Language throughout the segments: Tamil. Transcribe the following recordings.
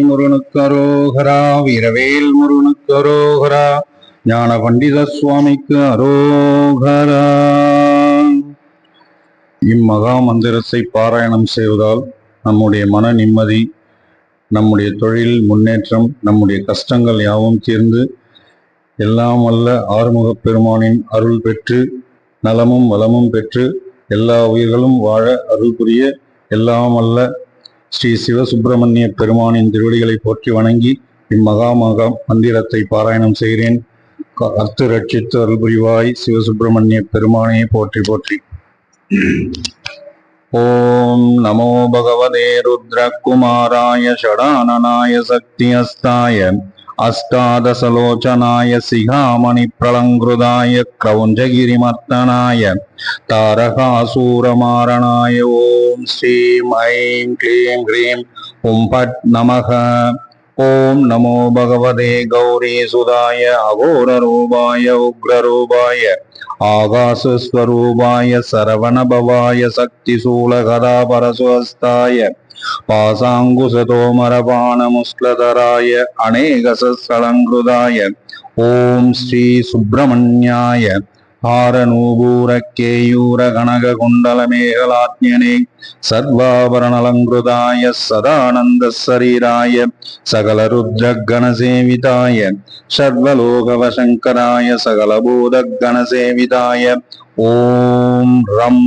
முருகனுக்கு வீரவேல் முருகனுக்கு ஞான பண்டித சுவாமிக்கு அரோகரா. இம்மகா மந்திரத்தை பாராயணம் செய்வதால் நம்முடைய மன நிம்மதி, நம்முடைய தொழில் முன்னேற்றம், நம்முடைய கஷ்டங்கள் யாவும் தீர்ந்து எல்லாம் வல்ல ஆறுமுகப் பெருமானின் அருள் பெற்று நலமும் வளமும் பெற்று எல்லா உயிர்களும் வாழ அருள் புரிய எல்லாம் வல்ல ஸ்ரீ சிவசுப்பிரமணிய பெருமானின் திருவடிகளை போற்றி வணங்கி இம்மகா மந்திரத்தை பாராயணம் செய்கிறேன். அத்து ரட்சித்து அருள் புரிவாய் சிவசுப்பிரமணிய பெருமானை போற்றி போற்றி. ஓம் நமோ பகவதே ருத்ரகுமாராய ஷடானனாய சக்தி அஸ்தாய அஷ்டாதசலோச்சனாய சிகாமணி பிரலங்கிருதாய கிரௌஞ்சகிரிமர்த்தனாய தாரகாசூரமாரணாய ஓம் ஸ்ரீம் ஐம் க்ளீம் ஹ்ரீம் உம் பட் நமக. ஓம் நமோ பகவதே கௌரி சுதாய அகோரரூபாய உக்ரரூபாய ஆகாசஸ்வரூபாய சரவணபவாய சக்தி சூலகதாபரசுஹஸ்தாய பாசாங்குசதோமரபாணமுஸ்லதராய அநேகசலங்கிருதாய ஓம் ஸ்ரீ சுப்பிரமணியாய ஹாரநூபூர கேயூர கனக குண்டல மேகலாத்யனே சர்வாபரணலங்கிருதாய சதானந்த சரீராய சகல ருத்ர கணசேவிதாய சர்வலோகவசங்கராய சகலபூத கணசேவிதாய ஓம் ரம்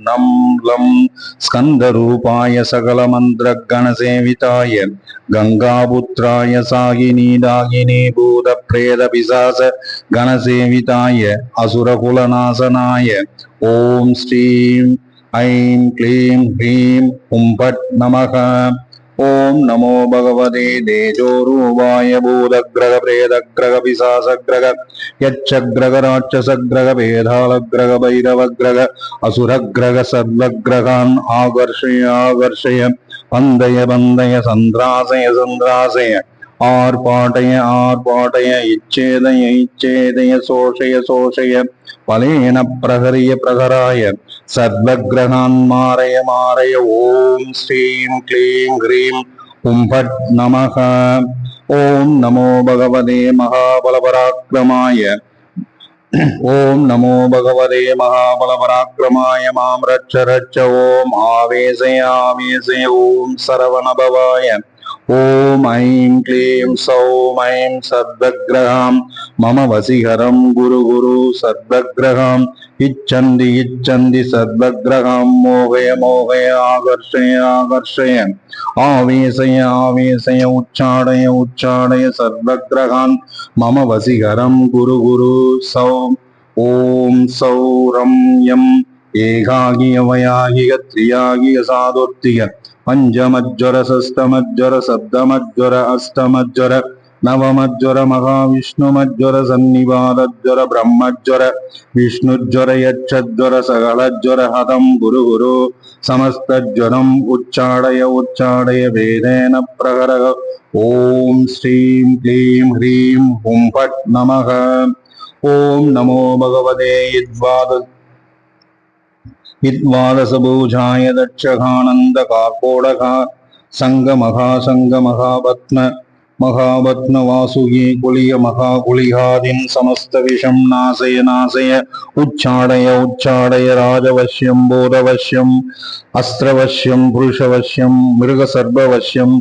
நம் லம் ஸ்கந்தரூபாய சகலமந்திர கணசேவிதாய கங்காபுத்ராய சாகினி தாகினி பூத பிரேத பிசாச கணசேவிதாய அசுரகுலநாசனாய ஓம் ஸ்ரீம் ஐம் க்ளீம் ஹ்ரீம் உம் பட் நமக. ஓம் நமோ பகவதே தேஜோரூபாய பூதக்ரக பிரேதக்ரக பிசாசக்ரக யட்சக்ரக ராட்சசக்ரக பேதாளக்ரக பைரவக்ரக அசுரக்ரக சர்வக்ரகான் ஆகர்ஷய ஆகர்ஷய பந்தய பந்தய சந்திராசய சந்திராசய ஆர்பாட்டய ஆர்பாட்டய இச்சேதய இச்சேதய சோஷய சோஷய பலேன பிரகரிய பிரகராய சர்வக்ரகான் மாரய மாரய. ஓம் ஸ்ரீம் க்ளீம் ஹ்ரீம் உம் பட் நமக. ஓம் நமோ பகவதே மகாபலபராக்கிரமாய ஓம் நமோ பகவதே மகாபலபராக்கிரமாய மாம் ரட்ச ரட்ச. ஓம் ஆவேசய ஆவேசய. ஓம் சரவணபவாய. ஓம் ஐம் க்ளீம் சௌம் ஐம் சர்வக்ரகாம் மம வசீகரம் குரு குரு சர்வக்ரகாம் இச்சந்தி இச்சந்தி சர்வக்ரகாம் மோகய மோகய ஆகர்ஷய ஆகர்ஷய ஆவேசய ஆவேசய உச்சாடய உச்சாடய சர்வக்ரகான் மம வசீகரம் குரு குரு சௌம். ஓம் சௌரம் யம் ஏகாகிய வயாகிய த்ரியாகிய சாதுர்த்திய பஞ்சமஜ்வர சஸ்தமஜ்வர சப்தமஜ்வர அஷ்டமஜ்வர நவமஜ்வர மகாவிஷ்ணுமஜ்வர சன்னிபாதஜ்வர பிரம்மஜ்வர விஷ்ணுஜ்வர யட்சஜ்வர சகலஜ்வர ஹதம் குரு குரு சமஸ்தஜ்வரம் உச்சாடய உச்சாடய வேதேன பிரகரக. ஓம் ஸ்ரீம் க்ளீம் ஹ்ரீம் உம் பட் நமக. ஓம் நமோ பகவதே இத்வாதசபூஜாய தட்சகானந்த கார்கோடகா சங்க மகாசங்க மகாபத்ம மகாபத்ம வாசுகி குலிய மகாகுலிகாதின் சமஸ்த விஷம் நாசய நாசய உச்சாடய உச்சாடய ராஜவசியம் போதவசியம் அஸ்திரவசியம் புருஷவசியம் மிருக சர்வவசியம்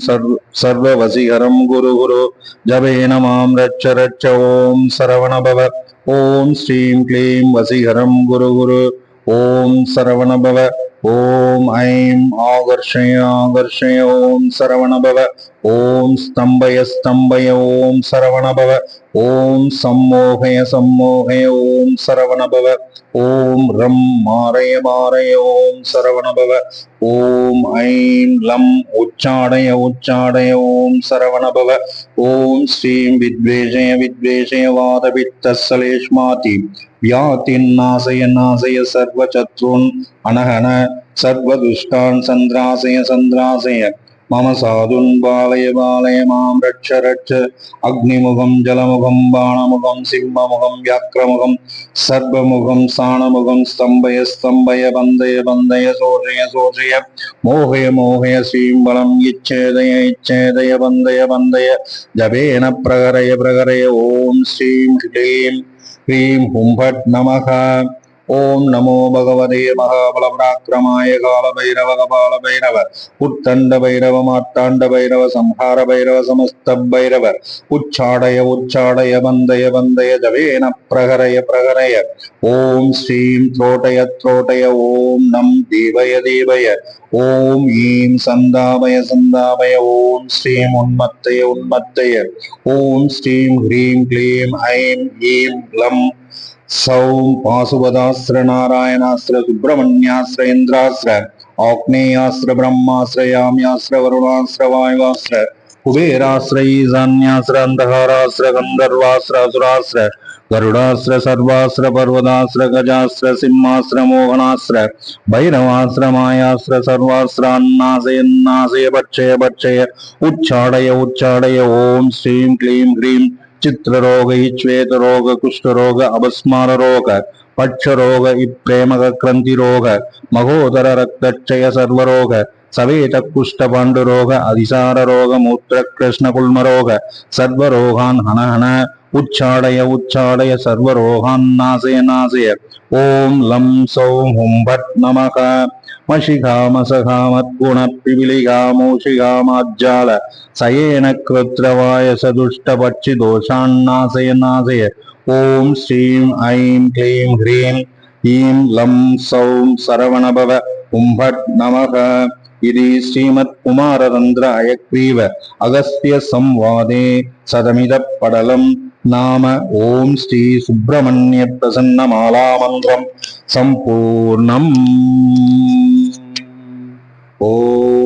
சர்வவசிகரம் குரு குரு ஜபேன மாம் ரட்ச ரட்ச. ஓம் சரவணபவ. ஓம் ஸ்ரீம் க்ளீம் வசீகரம் குரு குரு. ஓம் சரவணபவ. ஓம் ஐம் ஆகர்ஷய ஆகர்ஷய. ஓம் சரவணபவ. ஓம் ஸ்தம்பய ஸ்தம்பய. ஓம் சரவணபவ. ஓம் சம்மோகய சம்மோகய. ஓம் சரவணபவ. ஓம் ரம் மாரய மாரய. ஓம் சரவணபவ. ஓம் ஐம் லம் உச்சாடய உச்சாடய. ஓம் சரவணபவ. ஓம் ஸ்ரீம் வித்வேஷய வித்வேஷய வாதபித்தசலேஷ்மாதி வியாதின் நாசய நாசய சர்வ சத்ருன் அனகன சர்வதுஷ்டான் சந்திராசய சந்திராசய मम साधुन् बालय बालय मां रक्ष रक्ष अग्निमुखं जलमुखं बाणमुखं सिंहमुखं व्याघ्रमुखं सर्वमुखं साणमुखं स्तम्भय स्तम्भय बन्धय बन्धय शोषय शोषय मोहय मोहय श्रीं बलं इच्छेदय इच्छेदय बन्धय बन्धय जपेन प्रहरय प्रहरय ॐ श्रीं क्लीं ह्रीं हुं फट् नमः। ओम नमो भगवते महाबलपराक्रमाय कालभैरव कपाल भैरव उत्तंड भैरव मार्तांड भैरव संहार भैरव समस्त भैरव उच्चाडय उच्चाडय बंदय बंदय जवेन प्रहरय प्रहरय ओम श्रीं त्रोटय त्रोटय ओम नम देवय देवय ओम ईं संदामय संदामय ओम श्रीं उन्मत्तय उन्मत्तय ओम श्रीं ह्रीं क्लीं ऐं ईं ग्लं सौं पाशुपदास्त्र नारायणास्त्र सुब्रह्मण्यास्त्र इंद्रास्त्र आग्नेयास्त्र ब्रह्मास्त्र याम्यास्त्र वरुणास्त्र वायुवास्त्र कुबेरास्त्र ईशान्यास्त्र अंधकारास्त्र गंधर्वास्त्र असुरास्त्र गरुडास्त्र सर्वास्त्र पर्वतास्त्र गजास्त्र सिंहास्त्र मोहनास्त्र भैरवास्त्र मायास्त्र सर्वास्त्र अन्नाशय भक्षय भक्षय उच्चाडय उच्चाडय ओम श्रीं क्लीं ह्रीं चित्ररोग श्वेतरोग कुष्ठरोग अपस्मार रोग पक्षरोग प्रेमक क्रंति रोग महोदर रक्तक्षय सर्वरोग सवेत कुष्ठ पांडुरोग अधिसार रोग मूत्र कृष्ण कुल्म रोग सर्वरोगान् हन हन उच्चाडय उच्चाडय सर्वरोगान् नाशय नाशय ओम लं सौं हुं फट् नमः। मशिखामसखामद्गुणपिपीलिकामौशिखामाज्जाल सयेन कृत्रवाय सदुष्टपक्षि दोषान्नाशय नाशय ओम श्रीं ऐं क्लीं ह्रीं ईं लं सौं सरवणभव हुं फट् नमः। इति श्रीमत्कुमारतन्त्र अयग्रीव अगस्त्य संवादे शतमिदः पटलं नाम ओम श्री सुब्रह्मण्य प्रसन्न माला मंत्रम संपूर्णम्। ओम